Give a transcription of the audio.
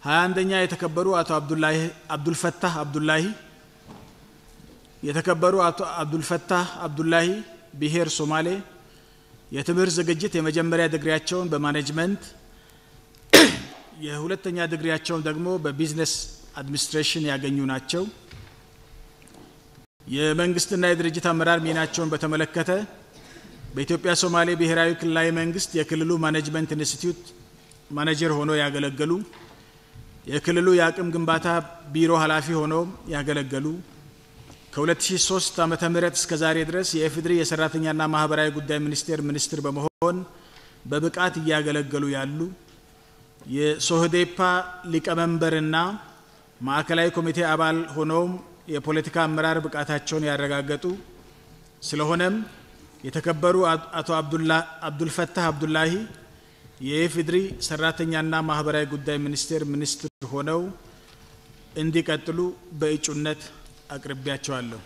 21ኛ የተከበሩ አቶ አብዱልፈታህ አብዱላሂ የተከበሩ አቶ አብዱልፈታህ አብዱላሂ ብሔር ሶማሌ የትምህርት ዝግጅት የመጀመሪያ ዲግሪያቸውን በማኔጅመንት የሁለተኛ ዲግሪያቸውን ደግሞ በቢዝነስ አድሚኒስትሬሽን ያገኙ ናቸው። የመንግስትና የድርጅት አመራር ሚናቸውን በተመለከተ በኢትዮጵያ ሶማሌ ብሔራዊ ክልላዊ መንግስት የክልሉ ማኔጅመንት ኢንስቲትዩት ማኔጀር ሆነው ያገለገሉ፣ የክልሉ የአቅም ግንባታ ቢሮ ኃላፊ ሆነው ያገለገሉ፣ ከ2003 ዓመተ ምህረት እስከ ዛሬ ድረስ የኢፌዴሪ የሰራተኛና ማህበራዊ ጉዳይ ሚኒስትር በመሆን በብቃት ያገለገሉ ያሉ፣ የሶህዴፓ ሊቀመንበርና ማዕከላዊ ኮሚቴ አባል ሆነው የፖለቲካ አመራር ብቃታቸውን ያረጋገጡ ስለሆነም የተከበሩ አቶ አብዱልፈታህ አብዱላሂ የኢፌዴሪ ሰራተኛና ማህበራዊ ጉዳይ ሚኒስትር ሆነው እንዲቀጥሉ በእጩነት አቅርቤያቸዋለሁ።